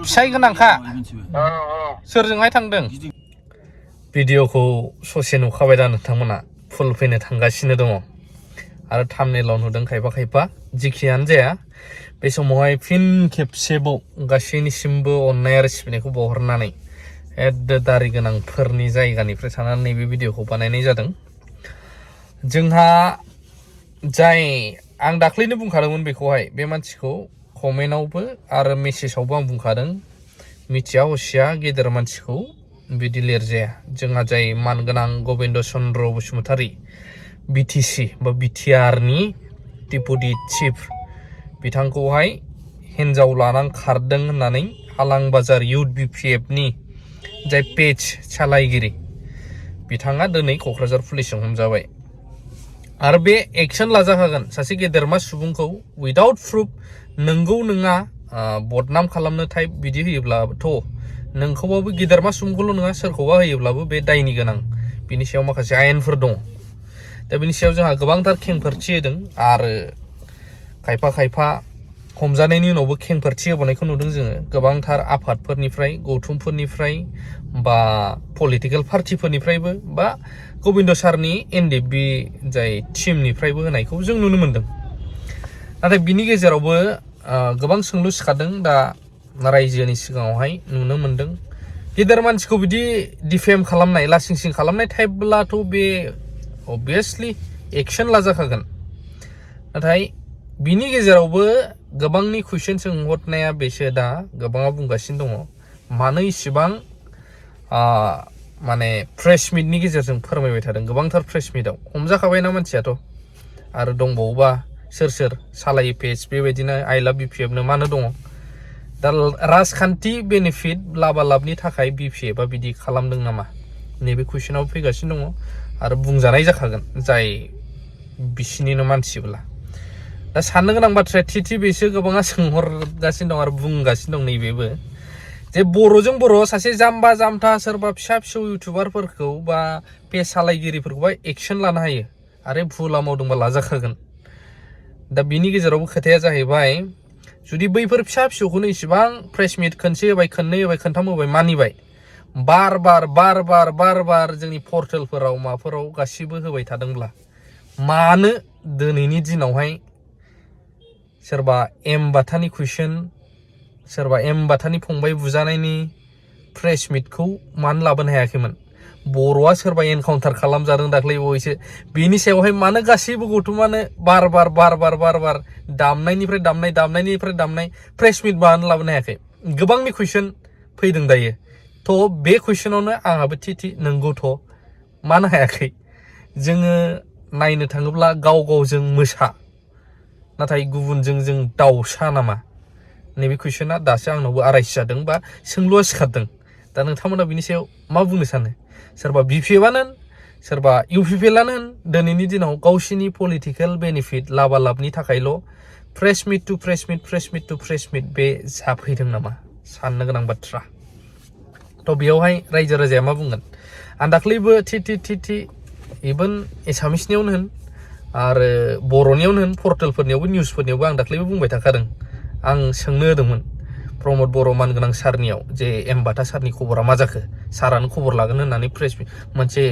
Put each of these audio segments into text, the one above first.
फिसाइ गोनांखा सोरजोंहाय थांदों भिडिअखौ ससे नुखाबाय दा नोंथांमोना फुल फैनो थांगासिनो दङ आरो थाम्बनेलाव नुदों खायफा खायफा जिखियानो जाया बे समावहाय फिन खेबसेबाव गासैनिसिमबो अननाय आरो सिबिनायखौ बावहरनानै एकदम दारि गोनांफोरनि जायगानिफ्राय थानानै नैबे भिडिअखौ बानायनाय जादों जोंहा जाय आं दाख्लैनो बुंखादोंमोन बेखौहाय बे मानसिखौ कमेन्टआवबो आरो मेसेजावबो आं बुंखादों मिथिया हसिया गेदेर मानसिखौ बिदि लिरजाया जोंहा जाय मानगोनां गबिन्द चन्द्र बसुमतारी बिटिसि बा बिटिआरनि डिपुटि चिफ बिथांखौहाय हिन्जाव लानानै खारदों होननानै हालां बाजार इउथ बिपिएफनि जाय पेज सालायगिरि बिथाङा दिनै क'क्राझार पुलिसजों हमजाबाय आरो बे एक्शन लाजाखागोन सासे गेदेरमा सुबुंखौ उइदाउट प्रुफ नंगौ नङा बदनाम खालामनो टाइप बिदि होयोब्लाथ' नोंखौबाबो गेदेरमा सुबुंखौल' नङा सोरखौबा होयोब्लाबो बे दायनि गोनां बिनि सायाव माखासे आयेनफोर दङ दा बिनि सायाव जोंहा गोबांथार खेंफोरथि होदों आरो खायफा खायफा हमजानायनि उनावबो खेंफोरथि होबावनायखौ नुदों जोङो गोबांथार आफादफोरनिफ्राय गौथुमफोरनिफ्राय बा पलिटिकेल पार्टिफोरनिफ्रायबो बा गबिन्द सारनि एनडिएफबि जाय टिमनिफ्रायबो होनायखौ जों नुनो मोनदों नाथाय बिनि गेजेरावबो गोबां सोंलु सिखारदों दा रायजोनि सिगाङावहाय नुनो मोनदों गेदेर मानसिखौ बिदि डिफेम खालामनाय लासिंसिं खालामनाय टाइपब्लाथ' बे अबभियासलि एक्शन लाजाखागोन नाथाय बिनि गेजेरावबो गोबांनि कुइसन सोंहरनाया बेसो दा गोबाङा बुंगासिनो दङ मानो इसिबां माने प्रेस मिटनि गेजेरजों फोरमायबाय थादों गोबांथार प्रेस मिटआव हमजाखाबायना मानसियाथ' आरो दंबावोबा सोर सोर सालायो पेज बेबायदिनो आइ लाभ बिपिएफनो मानो दङ दा राजखान्थि बेनिफिट लाबा लाबनि थाखाय बिपिएफआ बिदि खालामदों नामा नैबे कुइसनाव फैगासिनो दङ आरो बुंजानाय जाखागोन जाय बिसिनिनो मानसिब्ला दा साननो गोनां बाथ्राया थि बेसो गोबाङा सोंहरगासिनो दं आरो बुंगासिनो दं नैबेबो जे बर'जों बर' सासे जाम्बा जाम्था सोरबा फिसा फिसौ इउटुबारफोरखौ बा पेज सालायगिरिफोरखौबा एक्शन लानो हायो आरो भुला मावदोंबा लाजाखागोन दा बिनि गेजेरावबो खोथाया जाहैबाय जुदि बैफोर फिसा फिसौखौनो इसिबां प्रेस मिट खनसे होबाय खननै होबाय खनथाम होबाय मानिबाय बार बार जोंनि पर्टेलफोराव माफोराव गासिबो होबाय थादोंब्ला मानो दिनैनि दिनावहाय सोरबा एम बाथानि कुइसन सोरबा एम बाथानि फंबाय बुजानायनि प्रेस मिटखौ मानो लाबोनो हायाखैमोन बर'आ सोरबा एनकाउन्टार खालामजादों दाख्लै बावैसो बेनि सायावहाय मानो गासैबो गौथुमानो बार बार दामनायनिफ्राय दामनाय प्रेस मिट मानो लाबोनो हायाखै गोबांनि कुइसन फैदों दायो थ' बे कुइसनावनो आंहाबो थि नंगौथ' मानो हायाखै जोङो नायनो थाङोब्ला गाव गावजों मोसा नाथाय गुबुनजों जों दाउसा नामा नैबे कुइसना दासो आंनावबो आरायसि जादों बा सोंलुआ सिखारदों दा नोंथांमोना बिनि सायाव मा बुंनो सानो सोरबा बिपिएफआनो होन सोरबा इउपिपिएलआनो होन दिनैनि दिनाव गावसिनि पलिटिकेल बेनिफिट लाबा लाबनि थाखायल' press meet to press meet बे जाफैदों नामा साननो गोनां बाथ्रा थ' बेयावहाय रायजो राजाया मा बुंगोन आं दाख्लैबो थि इभेन एसामिसनियावनो होन आरो बर'नियावनो होन पर्टेलफोरनियावबो निउसफोरनियावबो आं दाख्लैबो बुंबाय थाखादों आं सोंनो होदोंमोन प्रमद बर' मानगोनां सारनियाव जे एम बाथा सारनि खबरा मा जाखो सारानो खबर लागोन होननानै प्रेस मोनसे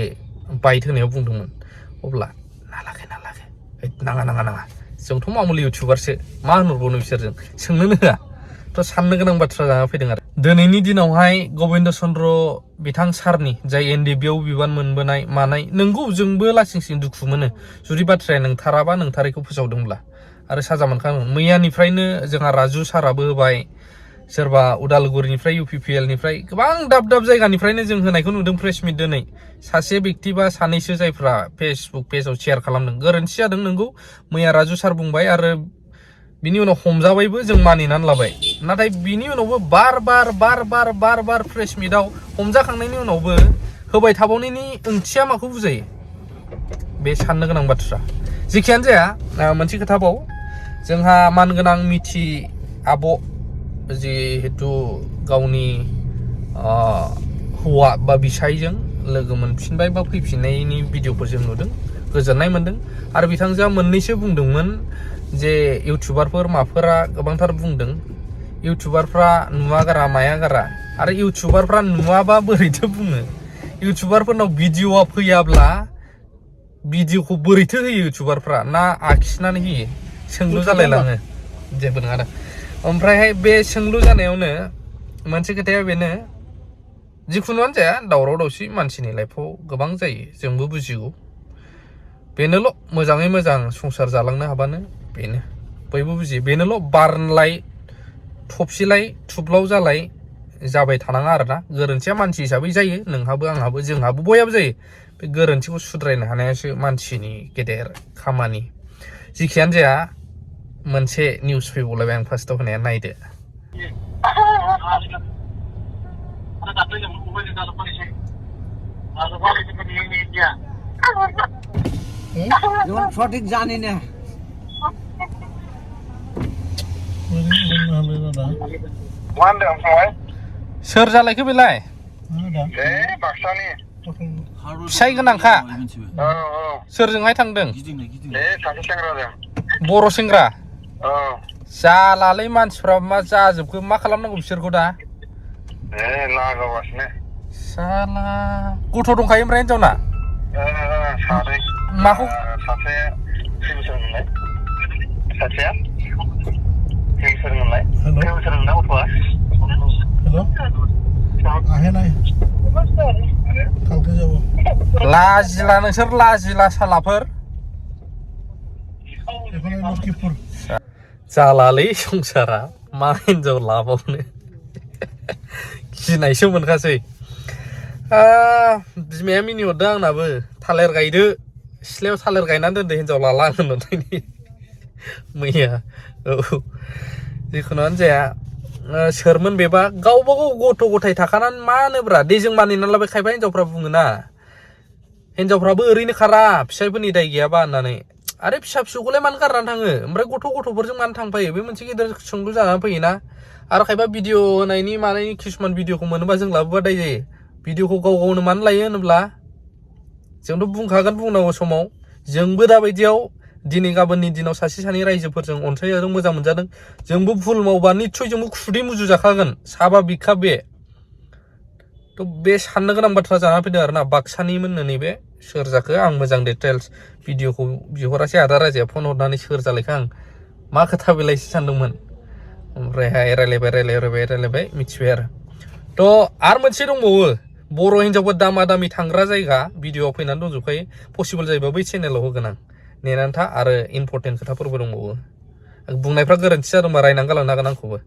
बाइट होनायाव बुंदोंमोन अब्ला नालागे नाङा जोंथ' मामुलि इउटुबारसो मा होनहरबावनो बिसोरजों सोंनोनो होआ थ' साननो गोनां बाथ्रा जाना फैदों आरो दिनैनि दिनावहाय गबिन्द चन्द्र बिथां सारनि जाय एनडिएफबिआव बिबान मोनबोनाय मानाय नोंगौ जोंबो लासिंसिं दुखु मोनो जुदि बाथ्राया नोंथाराबा नोंथारैखौ फोसावदोंब्ला आरो साजा मोनखागोन मैयानिफ्रायनो जोंहा राजु साराबो होबाय सोरबा उदालगुरिनिफ्राय इउपिपिएलनिफ्राय गोबां दाब जायगानिफ्रायनो जों होनायखौ नुदों प्रेस मिट दिनै सासे व्यक्ति बा सानैसो जायफ्रा फेसबुक पेजाव शेयार खालामदों गोरोन्थि जादों नोंगौ मैया राजु सार बुंबाय आरो बिनि उनाव हमजाबायबो जों मानिनानै लाबाय नाथाय बिनि उनावबो बार प्रेस मिटआव हमजाखांनायनि उनावबो होबाय थाबावनायनि ओंथिया माखौ बुजायो बे साननो गोनां बाथ्रा जेखियानो जाया मोनसे खोथाबाव जोंहा मानगोनां मिथि आब' जिहेतु गावनि हौवा बा बिसायजों लोगो मोनफिनबाय बा फैफिननायनि भिडिअफोर जों नुदों गोजोननाय मोनदों आरो बिथांजोआ मोननैसो बुंदोंमोन जे इउटुबारफोर माफोरा गोबांथार बुंदों इउटुबारफ्रा नुवा गारा माया गारा आरो इउटुबारफ्रा नुवाबा बोरैथो बुङो इउटुबारफोरनाव भिडिअआ फैयाब्ला भिडिअखौ बोरैथो होयो इउटुबारफ्रा ना आखिनानै होयो सोंलु जालायलाङो जेबो नङा दा ओमफ्रायहाय बे सोंलु जानायावनो मोनसे खोथाया बेनो जिखुनुआनो जाया दावराव दावसि मानसिनि लाइफआव गोबां जायो जोंबो बुजिगौ बेनोल' मोजाङै मोजां संसार जालांनो हाबानो बेनो बयबो बुजियो बेनोल' बारलाय थफसिलाय थुब्लाव जालाय जाबाय थानाङा आरोना गोरोन्थिया मानसि हिसाबै जायो नोंहाबो आंहाबो जोंहाबो बयहाबो जायो बे गोरोन्थिखौ सुद्रायनो हानायासो मानसिनि गेदेर खामानि जिखियानो जाया मोनसे निउस फैबावलायबाय आं फार्स्टआव होनाया नायदो सठिक जानिने सोर जालायखो बेलाय फिसाइ गोनांखा सोरजोंहाय थांदों बर' सेंग्रा जालालै मानसिफ्रा मा जाजोबखो मा खालामनांगौ बिसोरखौ दा साला गथ' दंखायो ओमफ्राय हिनजावना माखौ लाजिला नोंसोर लाजिला सालाफोर जालालै संसारा मा हिनजाव लाबावनो गिनायसो मोनखासै बिमाया मिनिहरदों आंनाबो थालिर गायदो सिथ्लायाव थालिर गायनानै दोनदो हिनजाव लाला होननानै मैया औ जिखुनुआनो जाया सोरमोन बेबा गावबा गाव गथ' गथाय थाखानानै मा होनोब्रा दे जों मानिनानै लाबाय खायफा हिनजावफ्रा बुङोना हिनजावफ्राबो ओरैनो खारा फिसाइफोरनि दाय गैयाबा होननानै आरे फिसा फिसौखौलाय मानो गारनानै थाङो ओमफ्राय गथ'फोरजों मानो थांफायो बे मोनसे गेदेर सोंलु जानानै फैयोना आरो खायफा भिडिअ होनायनि मानायनि किसुमान भिडिअखौ मोनोबा जों लाबोबा दाय जायो भिडिअखौ गाव गावनो मानो लायो होनोब्ला जोंथ' बुंखागोन बुंनांगौ समाव जोंबो दाबायदियाव दिनै गाबोननि दिनाव सासे सानै रायजोफोरजों अनसायजादों मोजां मोनजादों जोंबो भुल मावबा निस्सय जोंबो खुदै मुजुजाखागोन साभाबिकखा बे थ' बे साननो गोनां बाथ्रा जानानै फैदों आरोना बाक्सानिमोननो नैबे सोर जाखो आं मोजां डिटेल्स भिडिअखौ बिहरासै आदा राजाया फन हरनानै सोर जालायखो आं मा खोथा बेलायसो सानदोंमोन ओमफ्रायहाय रायलायबाय मिथिबाय आरो मोनसे दंबावो बर' हिनजावफोर दामा दामि थांग्रा जायगा भिडिअआव फैनानै दंजोबखायो पसिबल जायोबा बै चेनेलाव होगोन आं नेनानै था आरो इम्पर्टेन्ट खोथाफोरबो दंबावो बुंनायफ्रा गोरोन्थि जादोंबा रायनानै गालांनो हागोन आंखौबो